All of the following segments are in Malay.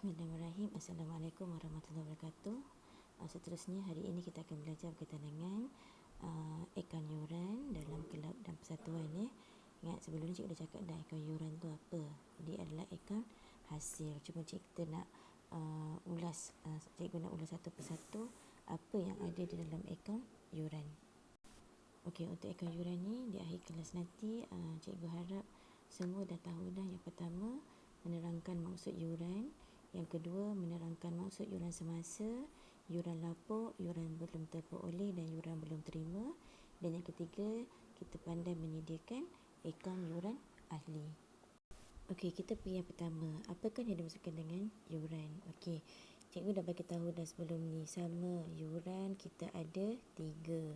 Bismillahirrahmanirrahim. Assalamualaikum warahmatullahi wabarakatuh. Seterusnya hari ini kita akan belajar berkaitan dengan akaun yuran dalam kelab dan persatuan ya. Ingat sebelum ni cikgu dah cakap dah akaun yuran tu apa. Dia adalah akaun hasil. Cuma kita nak cikgu nak ulas satu persatu apa yang ada di dalam akaun yuran. Okey, untuk akaun yuran ni di akhir kelas nanti cikgu harap semua dah tahu dah. Yang pertama, menerangkan maksud yuran. Yang kedua, menerangkan maksud yuran semasa, yuran lapuk, yuran belum terperoleh dan yuran belum terima. Dan yang ketiga, kita pandai menyediakan akaun yuran ahli. Okey, kita pergi yang pertama. Apakah yang dimaksudkan dengan yuran? Okey, cikgu dah bagi tahu dah sebelum ni. Sama yuran kita ada 3.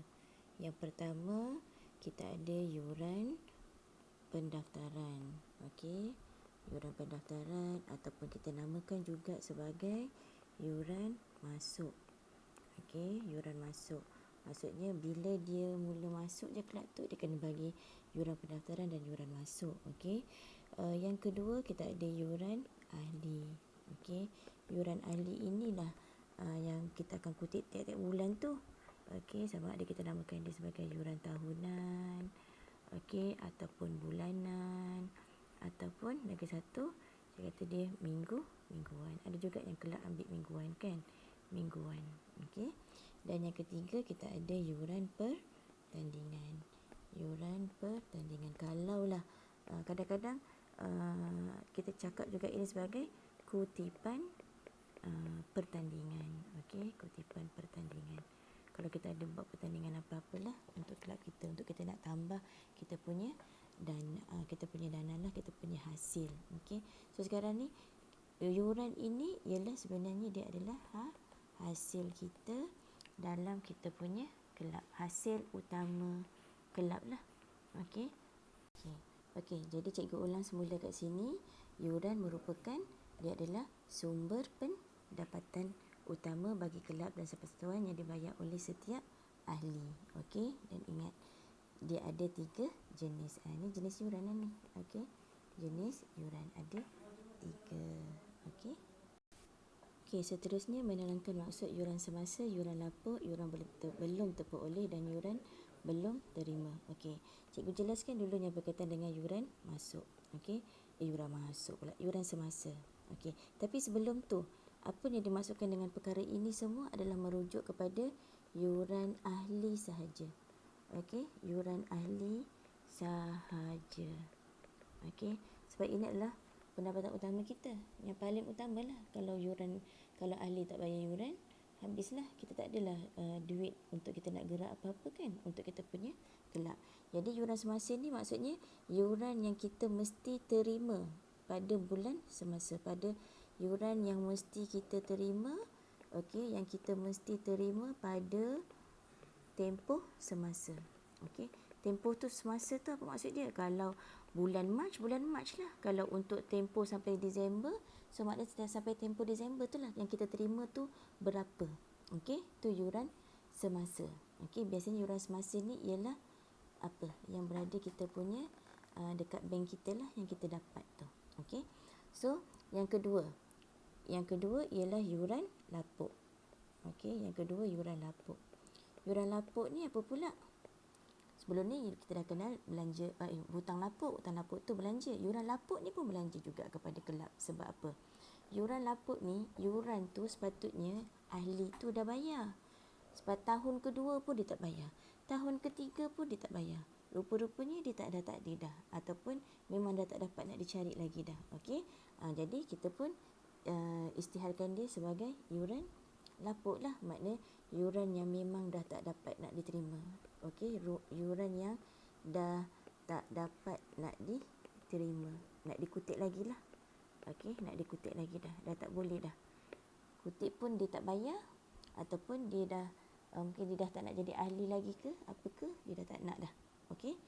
Yang pertama, kita ada yuran pendaftaran. Okey, yuran pendaftaran ataupun kita namakan juga sebagai yuran masuk. Okey, yuran masuk. Maksudnya bila dia mula masuk je kelab tu, dia kena bagi yuran pendaftaran dan yuran masuk. Okey. Yang kedua, kita ada yuran ahli. Okey, yuran ahli inilah yang kita akan kutip tiap-tiap bulan tu. Okey, sama ada kita namakan dia sebagai yuran tahunan, okey, ataupun bulanan, ataupun lagi satu saya kata dia mingguan. Ada juga yang kelab ambil mingguan kan, mingguan. Okey. Dan yang ketiga kita ada yuran pertandingan. Yuran pertandingan. Kalaulah kadang-kadang kita cakap juga ini sebagai kutipan pertandingan. Okey, kutipan pertandingan. Kalau kita ada buat pertandingan apa-apalah untuk kelab kita, untuk kita nak tambah kita punya dan kita punya dana lah, kita punya hasil. Okey. So sekarang ni yuran ini ialah sebenarnya dia adalah hasil kita dalam kita punya kelab, hasil utama kelab lah. Okey. Okey, jadi cikgu ulang semula kat sini. Yuran merupakan, dia adalah sumber pendapatan utama bagi kelab dan persatuan yang dibayar oleh setiap ahli. Okey, dan ingat dia ada 3 jenis. Ini jenis yuran lah ni. Okey, jenis yuran ada 3. Okey. Okey, seterusnya menerangkan maksud yuran semasa, yuran lapuk, yuran belum terperoleh dan yuran belum terima. Okey, cikgu jelaskan dulu yang berkaitan dengan yuran masuk. Okey, yuran masuk pula, yuran semasa. Okey, tapi sebelum tu, apa yang dimaksudkan dengan perkara ini semua adalah merujuk kepada yuran ahli sahaja. Okey, yuran ahli sahaja. Okey, sebab ini adalah pendapatan utama kita. Yang paling utamalah. Kalau ahli tak bayar yuran, habislah. Kita tak adalah duit untuk kita nak gerak apa-apa kan, untuk kita punya kelab. Jadi yuran semasa ni maksudnya yuran yang kita mesti terima pada bulan semasa, pada yuran yang mesti kita terima. Okey, yang kita mesti terima pada tempoh semasa. Okey, tempoh tu semasa tu apa maksud dia? Kalau bulan Mac lah. Kalau untuk tempoh sampai Disember, so maknanya sampai tempoh Disember tu lah yang kita terima tu berapa. Okey, tu yuran semasa. Okey, biasanya yuran semasa ni ialah apa yang berada kita punya dekat bank kita lah yang kita dapat tu. Okey. So, yang kedua ialah yuran lapuk. Okey, yang kedua yuran lapuk. Yuran lapuk ni apa pula? Sebelum ni kita dah kenal belanja hutang lapuk. Hutang lapuk tu belanja. Yuran lapuk ni pun belanja juga kepada kelab. Sebab apa? Yuran lapuk ni, yuran tu sepatutnya ahli tu dah bayar. Sebab tahun kedua pun dia tak bayar. Tahun ketiga pun dia tak bayar. Rupa-rupanya dia tak ada dah. Ataupun memang dah tak dapat nak dicari lagi dah. Okey. Jadi kita pun istiharkan dia sebagai yuran lapuk lah. Maknanya yuran yang memang dah tak dapat nak diterima. Okey, yuran yang dah tak dapat nak diterima, nak dikutip lagi lah. Okey, nak dikutip lagi dah tak boleh dah. Kutip pun dia tak bayar, ataupun dia dah mungkin dia dah tak nak jadi ahli lagi ke apa ke, dia dah tak nak dah. Okey.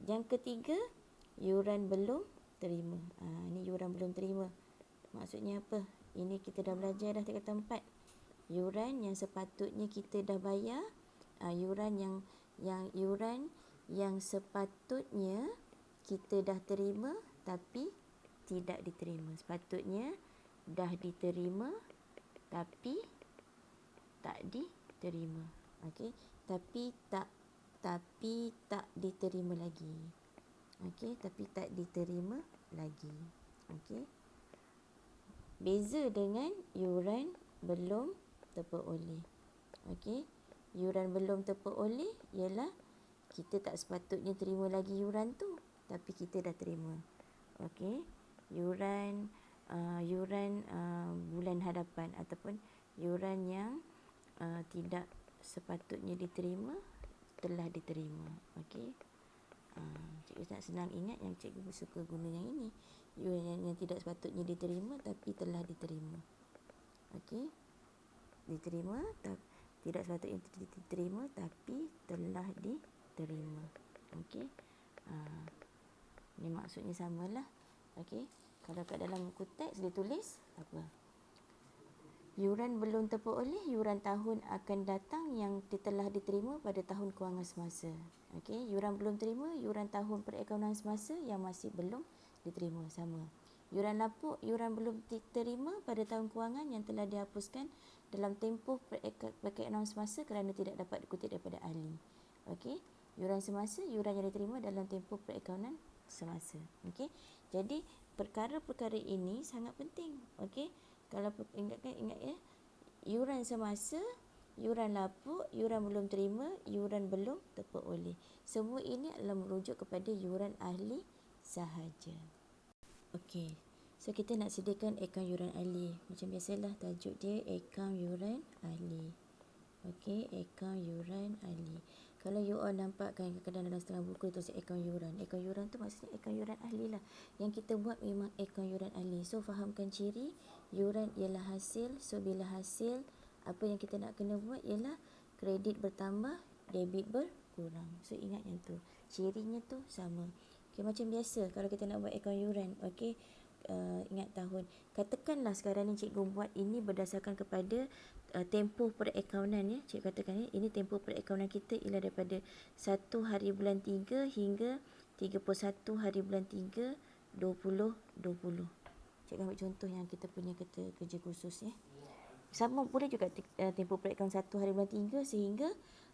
Yang ketiga, yuran belum terima. Ni yuran belum terima. Maksudnya apa? Ini kita dah belajar dah tingkatan 4. Yuran yang sepatutnya kita dah bayar, yuran yang sepatutnya kita dah terima tapi tidak diterima. Sepatutnya dah diterima tapi tak diterima. Okey, tapi tak diterima lagi. Okey, tapi tak diterima lagi. Okey. Beza dengan yuran belum terperoleh. Okey. Yuran belum terperoleh ialah kita tak sepatutnya terima lagi yuran tu, tapi kita dah terima. Okey. Yuran bulan hadapan ataupun yuran yang tidak sepatutnya diterima telah diterima. Okey. Cikgu tak senang ingat yang cikgu suka guna yang ini. Yuran yang tidak sepatutnya diterima tapi telah diterima. Okey. Diterima, tidak sepatutnya diterima tapi telah diterima. Okey. Ini maksudnya samalah. Okey. Kalau kat dalam buku teks dia tulis apa? Yuran belum terperoleh, yuran tahun akan datang yang telah diterima pada tahun kewangan semasa. Okey, yuran belum terima, yuran tahun perakaunan semasa yang masih belum diterima, sama. Yuran lapuk, yuran belum diterima pada tahun kewangan yang telah dihapuskan dalam tempoh perakaunan semasa kerana tidak dapat dikutip daripada ahli. Okey, yuran semasa, yuran yang diterima dalam tempoh perakaunan semasa. Okey, jadi perkara-perkara ini sangat penting. Okey, kalau ingat ya, yuran semasa, yuran lapuk, yuran belum terima, yuran belum terperoleh. Semua ini adalah merujuk kepada yuran ahli sahaja. Okey, so kita nak sediakan akaun yuran ahli. Macam biasalah tajuk dia akaun yuran ahli. Okey, akaun yuran ahli. Kalau you all nampak kan kadang-kadang dalam setengah buku tulis akaun yuran. Akaun yuran tu maksudnya akaun yuran ahli lah. Yang kita buat memang akaun yuran ahli. So fahamkan ciri yuran ialah hasil. So bila hasil, apa yang kita nak kena buat ialah kredit bertambah, debit berkurang. So ingat yang tu. Cirinya tu sama. Okay, macam biasa kalau kita nak buat akaun yuran. Okay, ingat tahun. Katakanlah sekarang ni cikgu buat ini berdasarkan kepada tempoh perakaunan ya. Cikgu katakan ya, ini tempoh perakaunan kita ialah daripada 1 hari bulan 3 hingga 31 hari bulan 3 2020. Cikgu ambil contoh yang kita punya kerja khusus ya. Sama boleh juga tempoh perakaunan 1 hari bulan 3 sehingga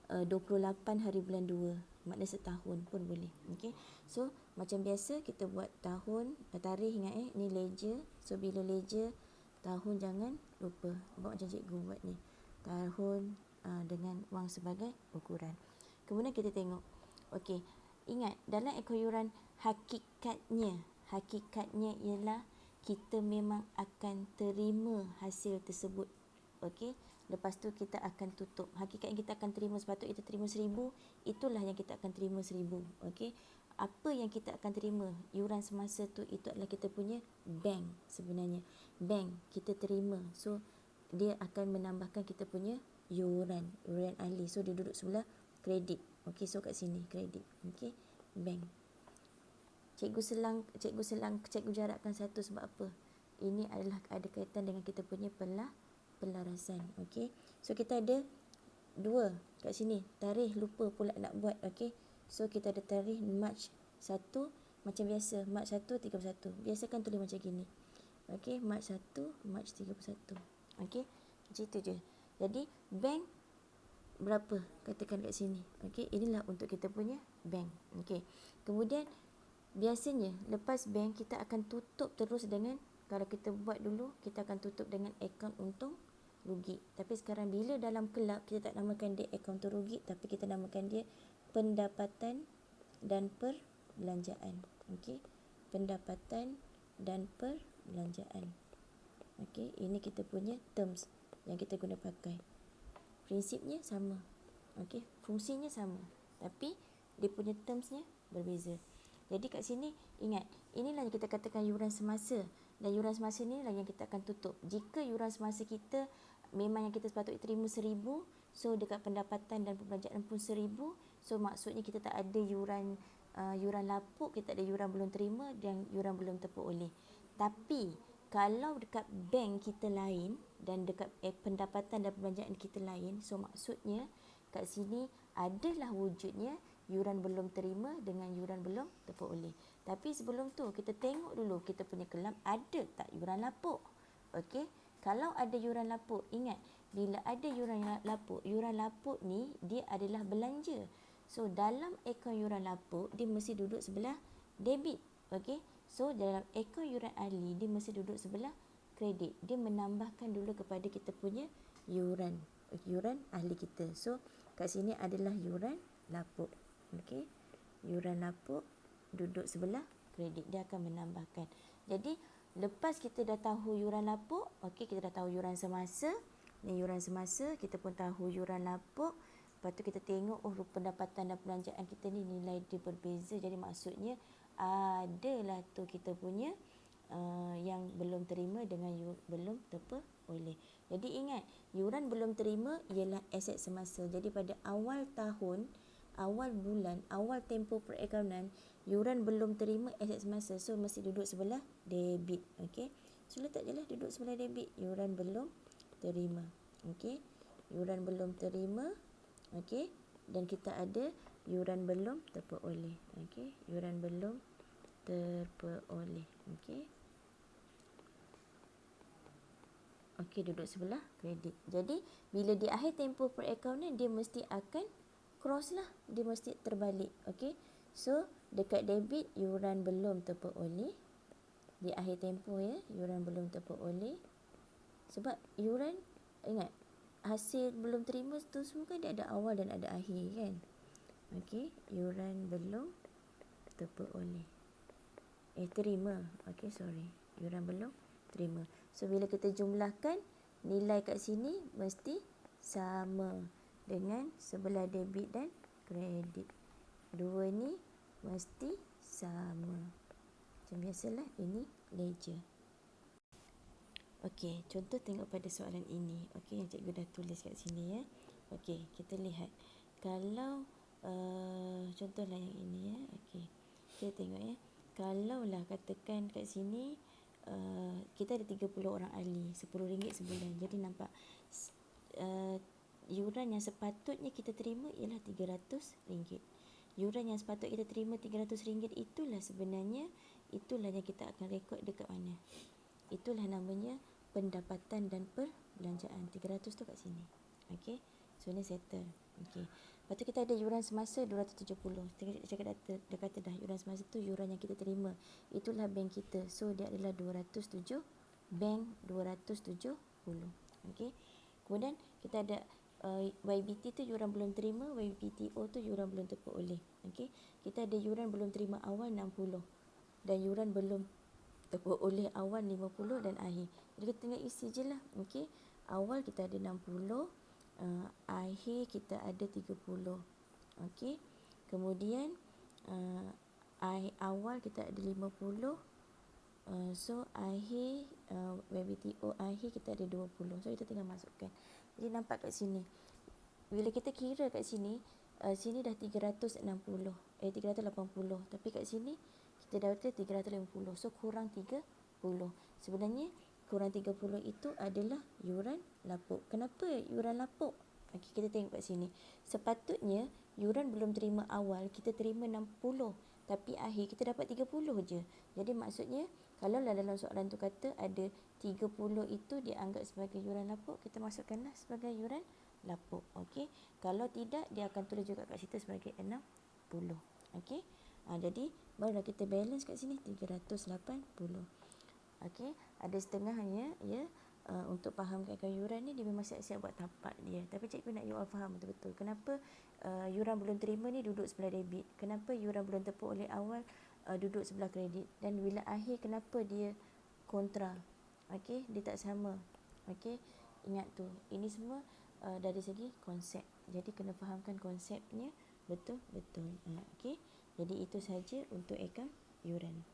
28 hari bulan 2. Maknanya setahun pun boleh. Okey. So macam biasa kita buat tahun, tarikh ingat ni ledger. So bila ledger tahun jangan lupa buat macam cikgu buat ni. Tahun dengan wang sebagai ukuran. Kemudian kita tengok. Okey. Ingat dalam akaun yuran hakikatnya ialah kita memang akan terima hasil tersebut. Okey. Lepas tu kita akan tutup. Hakikatnya kita akan terima, sepatutnya kita terima 1,000, itulah yang kita akan terima 1,000. Okey. Apa yang kita akan terima yuran semasa tu, itu adalah kita punya bank sebenarnya. Bank kita terima. So dia akan menambahkan kita punya yuran ahli. So dia duduk sebelah kredit. Okey, so kat sini kredit. Okey. Bank. Cikgu jarakkan satu sebab apa? Ini adalah ada kaitan dengan kita punya pelarasan. Okey. So kita ada dua kat sini. Tarikh lupa pula nak buat. Okey. So kita ada tarikh Mac 1 macam biasa. Mac 1 31. Biasakan tulis macam gini. Okey, Mac 1 Mac 31. Okey. Macam itu je. Jadi bank berapa? Katakan kat sini. Okey, inilah untuk kita punya bank. Okey. Kemudian biasanya lepas bank kita akan tutup terus dengan, kalau kita buat dulu kita akan tutup dengan akaun untung rugi. Tapi sekarang bila dalam kelab kita tak namakan dia akaun untung rugi, tapi kita namakan dia pendapatan dan perbelanjaan. Okey, pendapatan dan perbelanjaan. Okey, ini kita punya terms yang kita guna pakai. Prinsipnya sama. Okey, fungsinya sama, tapi dia punya termsnya berbeza. Jadi kat sini ingat, inilah yang kita katakan yuran semasa. Dan yuran semasa ni lah yang kita akan tutup. Jika yuran semasa kita memang yang kita sepatutnya terima 1,000, so dekat pendapatan dan perbelanjaan pun 1,000, so maksudnya kita tak ada yuran lapuk, kita tak ada yuran belum terima dan yuran belum terperoleh. Tapi kalau dekat bank kita lain dan dekat pendapatan dan perbelanjaan kita lain, so maksudnya kat sini adalah wujudnya yuran belum terima dengan yuran belum terperoleh. Tapi sebelum tu kita tengok dulu kita punya kelab ada tak yuran lapuk. Okey, kalau ada yuran lapuk, ingat bila ada yuran lapuk ni dia adalah belanja. So dalam akaun yuran lapuk dia mesti duduk sebelah debit. Okey, so dalam akaun yuran ahli dia mesti duduk sebelah kredit. Dia menambahkan dulu kepada kita punya yuran ahli kita. So kat sini adalah yuran lapuk. Okey, yuran lapuk duduk sebelah kredit, dia akan menambahkan. Jadi lepas kita dah tahu yuran lapuk, okey, kita dah tahu yuran semasa. Ni yuran semasa, kita pun tahu yuran lapuk. Lepas tu kita tengok pendapatan dan belanjaan kita ni nilai dia berbeza. Jadi maksudnya adalah tu kita punya yang belum terima dengan belum terperoleh. Jadi ingat, yuran belum terima ialah aset semasa. Jadi pada awal tahun, awal bulan, awal tempoh perakaunan, yuran belum terima aset semasa. So mesti duduk sebelah debit. Okey. So letak je lah duduk sebelah debit. Yuran belum terima. Okey. Yuran belum terima. Okey. Dan kita ada yuran belum terperoleh. Okey. Yuran belum terperoleh. Okey. Okey, duduk sebelah kredit. Jadi bila di akhir tempoh perakaunan dia mesti akan cross lah. Dia mesti terbalik. Okey. So dekat debit yuran belum terperoleh. Di akhir tempoh ya, yuran belum terperoleh. Sebab yuran, ingat, hasil belum terima tu semua kan dia ada awal dan ada akhir kan. Okey, yuran belum terperoleh. Terima. Okey, sorry. Yuran belum terima. So bila kita jumlahkan, nilai kat sini mesti sama dengan sebelah debit dan kredit. Dua ni mesti sama. Macam biasalah, ini ledger. Okey, contoh tengok pada soalan ini. Okey, yang cikgu dah tulis kat sini ya. Okey, kita lihat. Kalau contohlah yang ini ya. Okey, kita tengok ya. Kalaulah katakan kat sini kita ada 30 orang ahli, RM10 sebulan. Jadi nampak yuran yang sepatutnya kita terima ialah RM300. Yuran yang sepatutnya kita terima RM300 itulah yang kita akan rekod dekat mana. Itulah namanya pendapatan dan perbelanjaan. 300 tu kat sini. Okey. So ni settle. Okey. Lepas tu kita ada yuran semasa 270. Dia kata dah yuran semasa tu yuran yang kita terima. Itulah bank kita. So dia adalah 207. Bank 270. Okey. Kemudian kita ada YBT tu yuran belum terima, YBTO tu yuran belum terperoleh. Okey. Kita ada yuran belum terima awal 60 dan yuran belum terperoleh awal 50 dan akhir. Jadi kita tinggal isi je lah. Okey. Awal kita ada 60, akhir kita ada 30. Okey. Kemudian awal kita ada 50. So akhir WBTO akhir kita ada 20. So kita tinggal masukkan. Jadi nampak kat sini. Bila kita kira kat sini, sini dah 380. 380. Tapi kat sini kita dapat 350. So kurang 30. Sebenarnya kurang 30 itu adalah yuran lapuk. Kenapa yuran lapuk? Okey, kita tengok kat sini. Sepatutnya yuran belum terima awal kita terima 60, tapi akhir kita dapat 30 je. Jadi maksudnya kalau dalam soalan tu kata ada 30 itu dianggap sebagai yuran lapuk, kita masukkanlah sebagai yuran lapuk. Okey. Kalau tidak, dia akan tulis juga kat situ sebagai 60. Okey. Jadi barulah kita balance kat sini 380. Okey, ada setengahnya ya. Untuk fahamkan yuran ni dia memang siap-siap buat tapak dia. Tapi cikgu nak you all faham betul-betul kenapa yuran belum terima ni duduk sebelah debit. Kenapa yuran belum terperoleh awal duduk sebelah kredit. Dan bila akhir kenapa dia kontra. Okey, dia tak sama. Okey, ingat tu. Ini semua dari segi konsep. Jadi kena fahamkan konsepnya betul-betul. Okey. Jadi itu saja untuk akaun yuran.